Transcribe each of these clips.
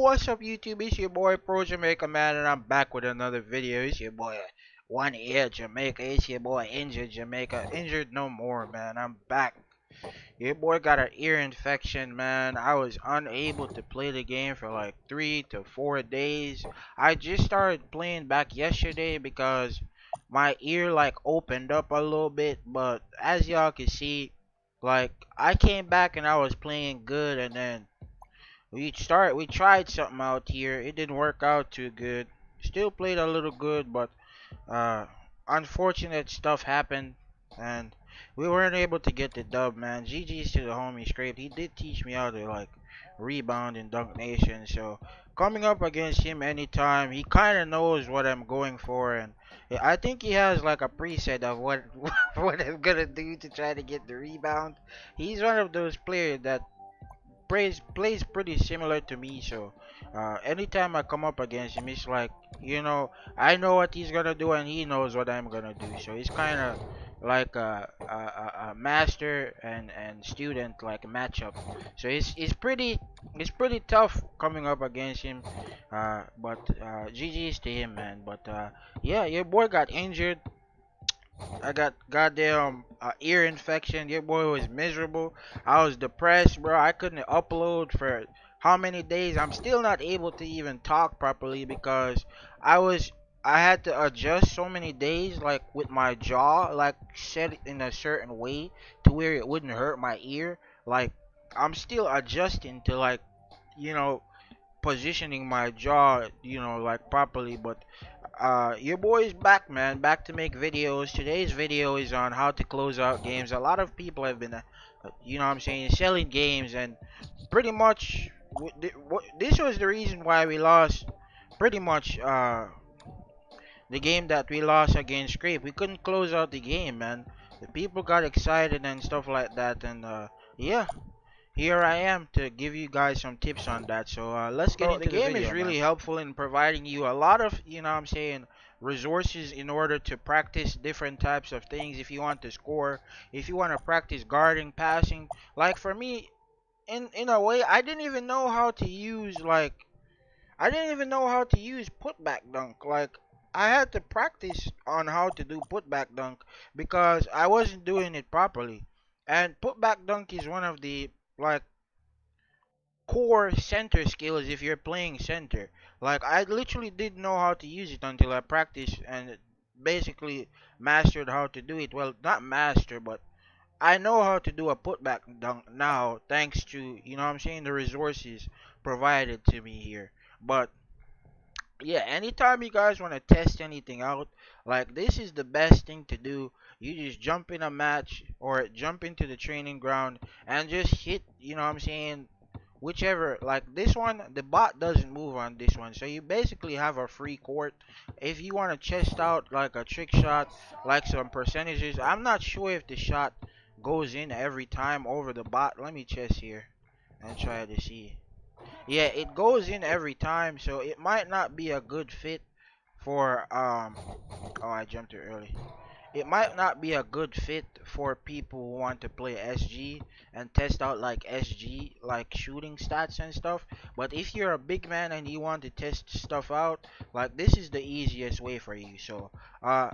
what's up YouTube? It's your boy Pro Jamaica Man, and I'm back with another video. It's your boy One Ear Jamaica. It's your boy Injured Jamaica. Injured no more, man. I'm back. Your boy got an ear infection, man. I was unable to play the game for like 3 to 4 days. I just started playing back yesterday because my ear like opened up a little bit, but as y'all can see, like I came back and I was playing good, and then we tried something out here. It didn't work out too good. Still played a little good, but uh unfortunate stuff happened and we weren't able to get the dub, man. GG's to the homie Scrape. He did teach me how to like rebound in Dunk Nation, so coming up against him anytime, he kind of knows what I'm going for, and yeah, I think he has like a preset of what what I'm gonna do to try to get the rebound. He's one of those players that plays pretty similar to me, so anytime I come up against him, it's like, I know what he's gonna do and he knows what I'm gonna do, so it's kind of like a master and student like matchup. So it's pretty tough coming up against him, but GG's to him, man. But yeah, your boy got injured. I got goddamn ear infection. Your boy was miserable. I was depressed, bro. I couldn't upload for how many days. I'm still not able to even talk properly because I was I had to adjust so many days, like with my jaw, like set it in a certain way to where it wouldn't hurt my ear. Like I'm still adjusting to like, you know, positioning my jaw, like properly. But your boy is back, man. Back to make videos. Today's video is on how to close out games. A lot of people have been, what I'm saying, selling games, and pretty much this was the reason why we lost. Pretty much, the game that we lost against Scrape, we couldn't close out the game, man. The people got excited and stuff like that, and yeah, here I am to give you guys some tips on that. So let's get into the game. Is really helpful in providing you a lot of, what I'm saying, resources in order to practice different types of things. If you want to score, if you want to practice guarding, passing. Like for me, in a way, I didn't even know how to use putback dunk. Like I had to practice on how to do putback dunk because I wasn't doing it properly. And putback dunk is one of the like core center skills if you're playing center. Like I literally didn't know how to use it until I practiced and basically mastered how to do it. Well, not master, but I know how to do a putback dunk now thanks to, what I'm saying, the resources provided to me here. But yeah, anytime you guys want to test anything out, like this is the best thing to do. You just jump in a match or jump into the training ground and just hit, what I'm saying, whichever. Like this one, the bot doesn't move on this one, so you basically have a free court. If you want to chest out like a trick shot, like some percentages, I'm not sure if the shot goes in every time over the bot. Let me chest here and try to see. Yeah, it goes in every time, so it might not be a good fit for oh, I jumped it early. It might not be a good fit for people who want to play SG and test out like SG, like shooting stats and stuff. But if you're a big man and you want to test stuff out, like this is the easiest way for you. So,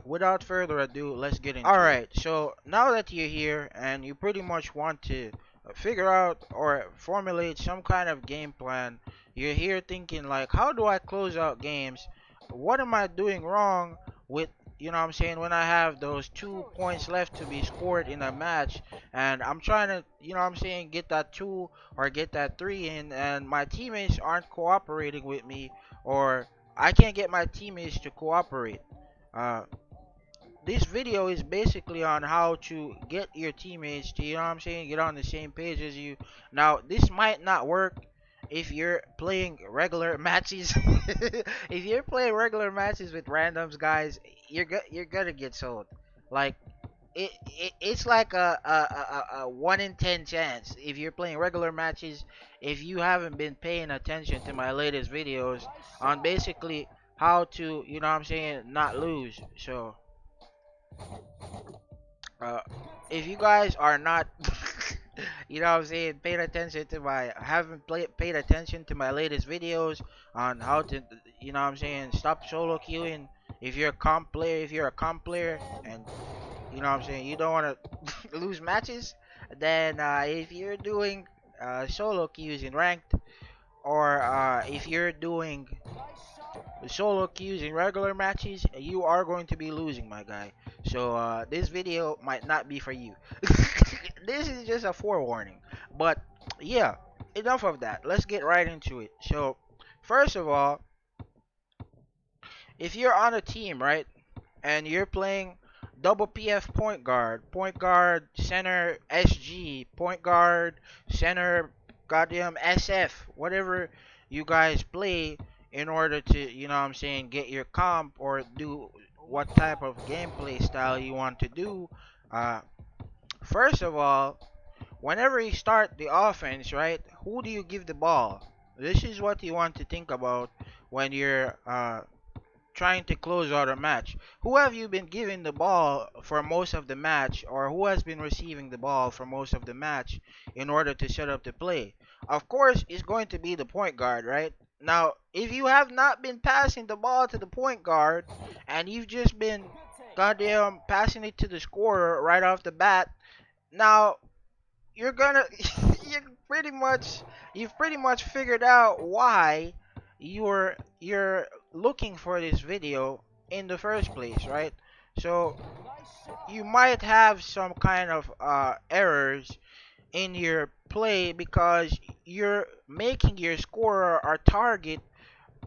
without further ado, let's get into it. Alright, so now that you're here and you pretty much want to figure out or formulate some kind of game plan, you're here thinking like, how do I close out games? What am I doing wrong with, what I'm saying, when I have those 2 points left to be scored in a match and I'm trying to, what I'm saying, get that 2 or get that 3 in, and my teammates aren't cooperating with me, or I can't get my teammates to cooperate. Uh, this video is basically on how to get your teammates to, what I'm saying, get on the same page as you. Now, this might not work if you're playing regular matches. If you're playing regular matches with randoms, guys, you're gonna get sold. Like it's like a 1 in 10 chance if you're playing regular matches. If you haven't been paying attention to my latest videos on basically how to, what I'm saying, not lose. So uh, if you guys are not You know what I'm saying? Paid attention to my haven't paid attention to my latest videos on how to, you know what I'm saying, stop solo queuing. If you're a comp player, and you know what I'm saying, you don't want to lose matches, then if you're doing solo queues in ranked, or if you're doing solo queues in regular matches, you are going to be losing, my guy. So this video might not be for you. This is just a forewarning. But yeah, enough of that. Let's get right into it. So first of all, if you're on a team, right, and you're playing double PF point guard, center, SG, point guard, center, goddamn SF, whatever you guys play in order to, you know what I'm saying, get your comp or do what type of gameplay style you want to do. Uh, First of all, whenever you start the offense, right, who do you give the ball? This is what you want to think about when you're trying to close out a match. Who have you been giving the ball for most of the match, or who has been receiving the ball for most of the match in order to set up the play? Of course, it's going to be the point guard, right? Now, if you have not been passing the ball to the point guard and you've just been goddamn passing it to the scorer right off the bat, now you're gonna you pretty much you've pretty much figured out why you're looking for this video in the first place, right? So you might have some kind of errors in your play because you're making your scorer or target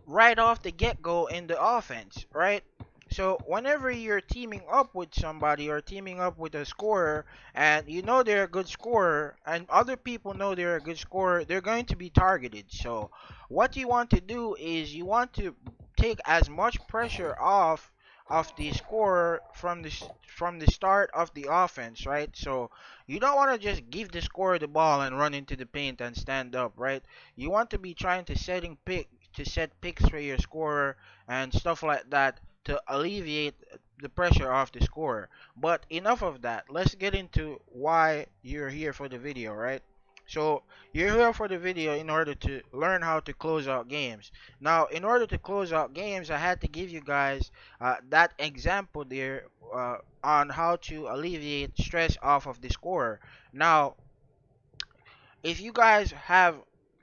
right off the get-go in the offense, right? So whenever you're teaming up with somebody or teaming up with a scorer and you know they're a good scorer and other people know they're a good scorer, they're going to be targeted. So what you want to do is you want to take as much pressure off of the scorer from the start of the offense, right? So you don't want to just give the scorer the ball and run into the paint and stand up, right? You want to be trying to set picks for your scorer and stuff like that to alleviate the pressure off the scorer. But enough of that. Let's get into why you're here for the video, right? So you're here for the video in order to learn how to close out games. Now, in order to close out games, I had to give you guys that example there on how to alleviate stress off of the scorer. Now, if you guys have,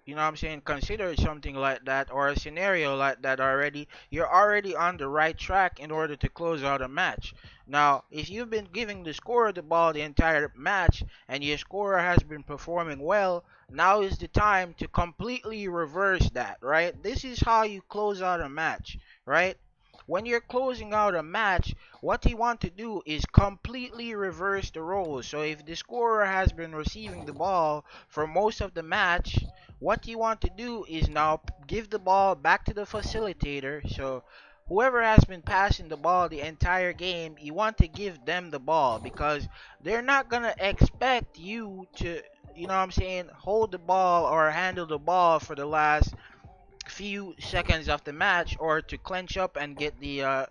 you know what I'm saying, considered something like that or a scenario like that already, you're already on the right track in order to close out a match. Now, if you've been giving the scorer the ball the entire match and your scorer has been performing well, now is the time to completely reverse that, right? This is how you close out a match, right? When you're closing out a match, what you want to do is completely reverse the roles. So if the scorer has been receiving the ball for most of the match, what you want to do is now give the ball back to the facilitator. So whoever has been passing the ball the entire game, you want to give them the ball because they're not going to expect you to, you know what I'm saying, hold the ball or handle the ball for the last few seconds of the match or to clinch up and get the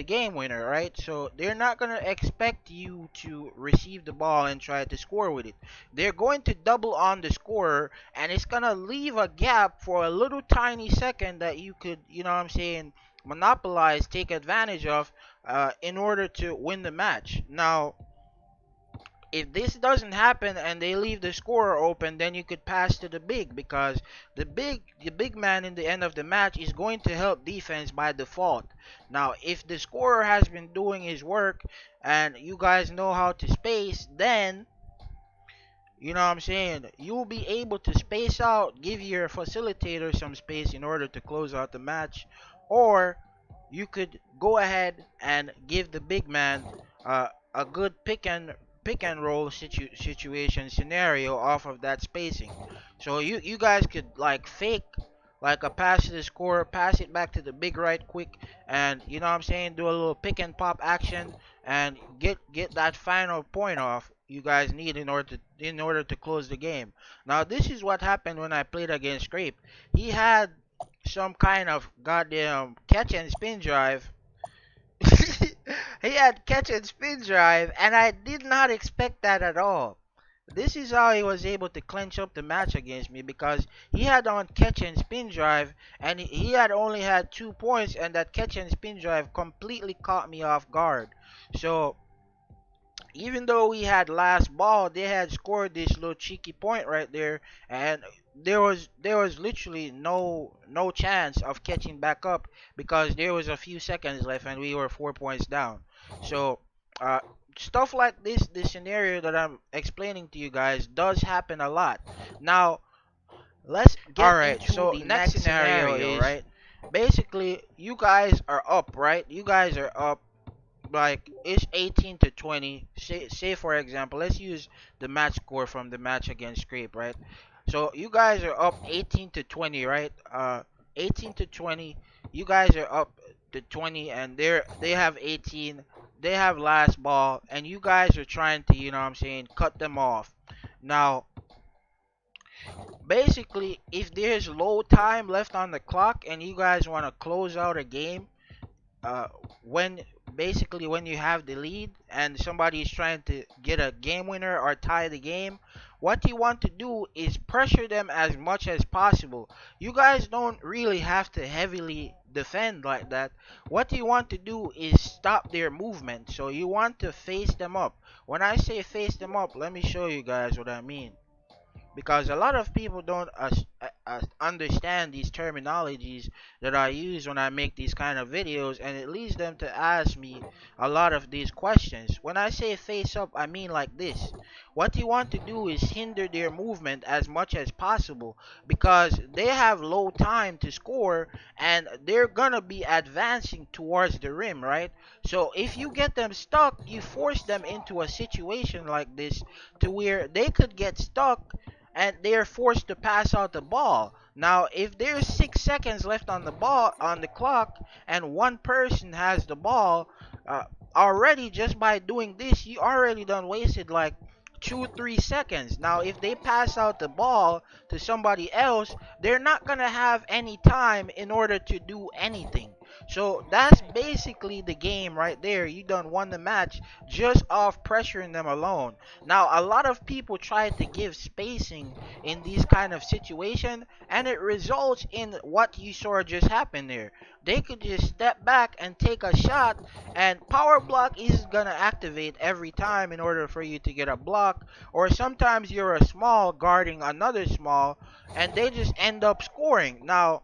game winner, right? So they're not gonna expect you to receive the ball and try to score with it. They're going to double on the scorer, and it's gonna leave a gap for a little tiny second that you could, you know what I'm saying, monopolize, take advantage of, in order to win the match. Now, if this doesn't happen and they leave the scorer open, then you could pass to the big because the big man in the end of the match is going to help defense by default. Now, if the scorer has been doing his work and you guys know how to space, then you know what I'm saying, you'll be able to space out, give your facilitator some space in order to close out the match, or you could go ahead and give the big man a good pick and roll situation scenario off of that spacing. So you guys could like fake like a pass to the scorer, pass it back to the big right quick, and you know what I'm saying, do a little pick and pop action and get that final point off you guys need in order to close the game. Now this is what happened when I played against Scrape. He had some kind of goddamn catch and spin drive. He had catch and spin drive, and I did not expect that at all. this is how he was able to clinch up the match against me because he had on catch and spin drive, and he had only had 2 points, and that catch and spin drive completely caught me off guard. So even though we had last ball, they had scored this little cheeky point right there, and there was literally no chance of catching back up because there was a few seconds left and we were 4 points down. So uh, stuff like this scenario that I'm explaining to you guys does happen a lot. Now let's get Alright, into so the next next scenario. scenario, Is right? basically you guys are up, right? You guys are up like it's 18 to 20. Say for example, let's use the match score from the match against Scrape, right? So you guys are up 18 to 20, right? 18 to 20. You guys are up to 20, and they have 18. They have last ball, and you guys are trying to, you know what I'm saying, cut them off. Now, basically, if there's low time left on the clock and you guys want to close out a game, uh, when basically when you have the lead and somebody is trying to get a game winner or tie the game, what you want to do is pressure them as much as possible. You guys don't really have to heavily defend like that. What you want to do is stop their movement. So you want to face them up. When I say face them up, let me show you guys what I mean, because a lot of people don't understand these terminologies that I use when I make these kind of videos, and it leads them to ask me a lot of these questions. When I say face up, I mean like this. What you want to do is hinder their movement as much as possible because they have low time to score and they're gonna be advancing towards the rim, right? So if you get them stuck, you force them into a situation like this to where they could get stuck and they're forced to pass out the ball. Now, if there's 6 seconds left on the ball on the clock, and one person has the ball, uh, already just by doing this, you already done wasted like 2 3 seconds. Now, if they pass out the ball to somebody else, they're not gonna have any time in order to do anything. So that's basically the game right there. You done won the match just off pressuring them alone. Now, a lot of people try to give spacing in these kind of situation, and it results in what you saw just happen there. They could just step back and take a shot, and power block is gonna activate every time in order for you to get a block. Or sometimes you're a small guarding another small, and they just end up scoring. Now,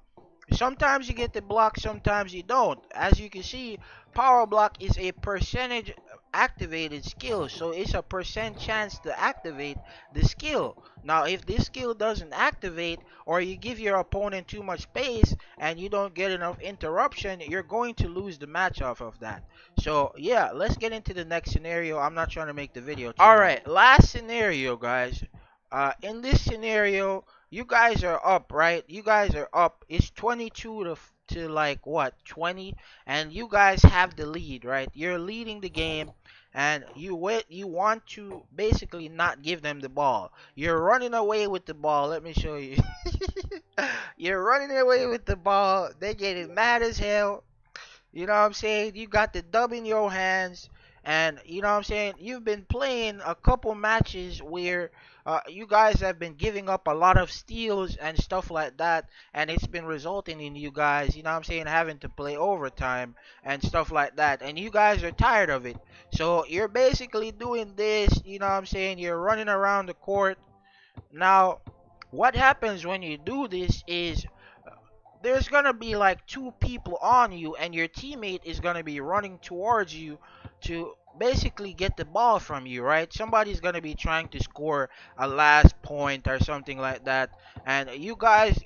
sometimes you get the block, sometimes you don't. As you can see, power block is a percentage activated skill, so it's a percent chance to activate the skill. Now, if this skill doesn't activate, or you give your opponent too much space and you don't get enough interruption, you're going to lose the match off of that. So yeah, let's get into the next scenario. I'm not trying to make the video too long. All right, last scenario, guys. In this scenario, you guys are up, right? You guys are up. It's 22 to like what, 20, and you guys have the lead, right? You're leading the game, and you want to basically not give them the ball. You're running away with the ball. Let me show you. You're running away with the ball. They're getting mad as hell. You know what I'm saying? You got the dub in your hands, and you know what I'm saying? You've been playing a couple matches where you guys have been giving up a lot of steals and stuff like that, and it's been resulting in you guys, you know what I'm saying, having to play overtime and stuff like that, and you guys are tired of it. So you're basically doing this, you know what I'm saying? You're running around the court. Now, what happens when you do this is there's gonna be like two people on you, and your teammate is gonna be running towards you to basically get the ball from you, right? Somebody's gonna be trying to score a last point or something like that, and you guys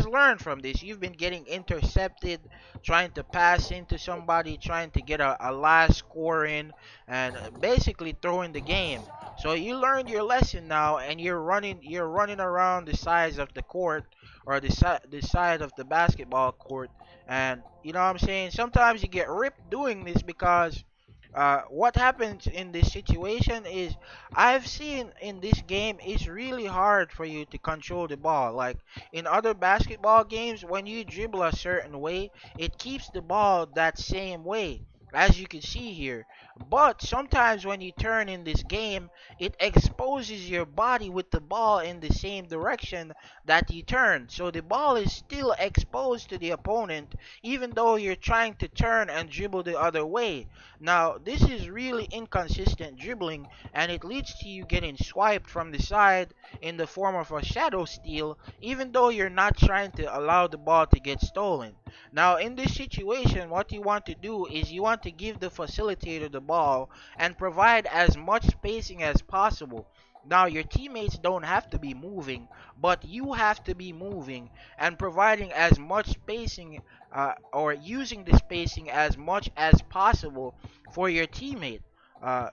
learn from this. You've been getting intercepted, trying to pass into somebody, trying to get a last score in, and basically throwing the game. So you learned your lesson now, and you're running around the sides of the court, or the side of the basketball court, and you know what I'm saying, sometimes you get ripped doing this because what happens in this situation is, I've seen in this game, it's really hard for you to control the ball. Like in other basketball games, when you dribble a certain way, it keeps the ball that same way. as you can see here. But sometimes when you turn in this game, it exposes your body with the ball in the same direction that you turn. So the ball is still exposed to the opponent even though you're trying to turn and dribble the other way. Now, this is really inconsistent dribbling, and it leads to you getting swiped from the side in the form of a shadow steal even though you're not trying to allow the ball to get stolen. Now, in this situation, what you want to do is you want to give the facilitator the ball and provide as much spacing as possible. Now, your teammates don't have to be moving, but you have to be moving and providing as much spacing or using the spacing as much as possible for your teammate. Uh,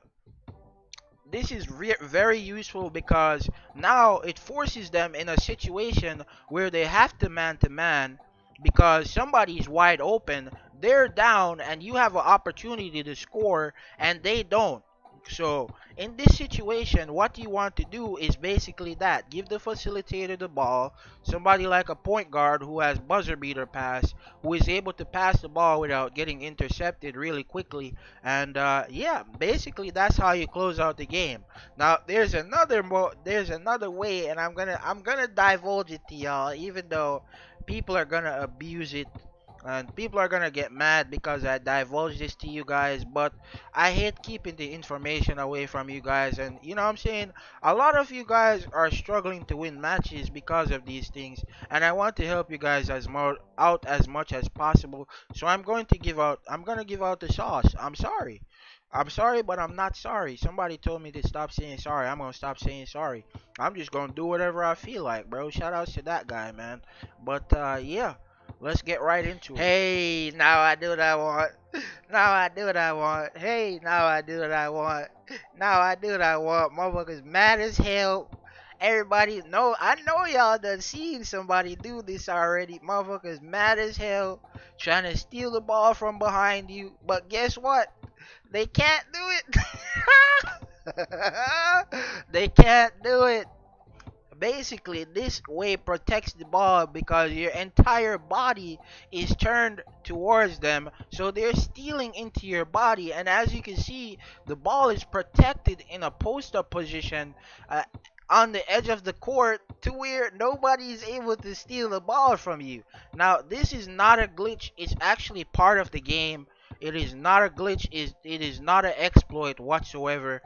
this is very useful because now it forces them in a situation where they have to man because somebody's wide open, they're down, and you have an opportunity to score, and they don't. So, in this situation, what you want to do is basically that. Give the facilitator the ball, somebody like a point guard who has buzzer beater pass, who is able to pass the ball without getting intercepted really quickly. And yeah, basically that's how you close out the game. Now, there's another way, and I'm gonna divulge it to y'all, even though people are gonna abuse it and people are gonna get mad because I divulge this to you guys, but I hate keeping the information away from you guys. And you know what I'm saying, a lot of you guys are struggling to win matches because of these things, and I want to help you guys out as much as possible. So I'm gonna give out the sauce. I'm sorry, but I'm not sorry. Somebody told me to stop saying sorry. I'm gonna stop saying sorry. I'm just gonna do whatever I feel like, bro. Shout outs to that guy, man. But yeah, let's get right into it. Hey, now I do what I want. Now I do what I want. Hey, now I do what I want. Now I do what I want. Motherfuckers mad as hell. Everybody know, I know y'all done seen somebody do this already. Motherfuckers mad as hell, trying to steal the ball from behind you. But guess what? They can't do it. They can't do it. Basically, this way protects the ball because your entire body is turned towards them, so they're stealing into your body. And as you can see, the ball is protected in a post-up position uh, on the edge of the court to where nobody is able to steal the ball from you. Now, this is not a glitch, it's actually part of the game. It is not a glitch, it is not an exploit whatsoever.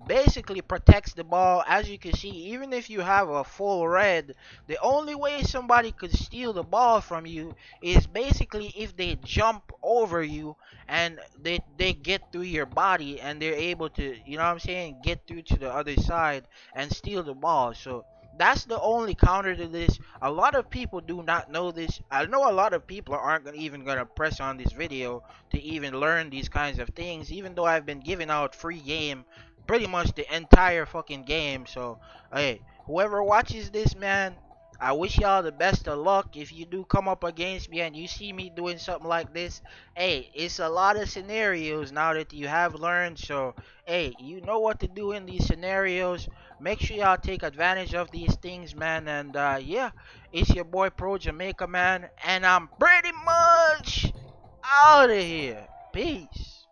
Basically protects the ball. As you can see, even if you have a full red, the only way somebody could steal the ball from you is basically if they jump over you and they get through your body and they're able to, you know what I'm saying, get through to the other side and steal the ball. So that's the only counter to this. A lot of people do not know this. I know a lot of people aren't even gonna press on this video to even learn these kinds of things, even though I've been giving out free game pretty much the entire fucking game. So, hey, whoever watches this, man, I wish y'all the best of luck. If you do come up against me and you see me doing something like this, hey, it's a lot of scenarios now that you have learned. So, hey, you know what to do in these scenarios. Make sure y'all take advantage of these things, man. And yeah, it's your boy Pro Jamaica, man, and I'm pretty much out of here. Peace.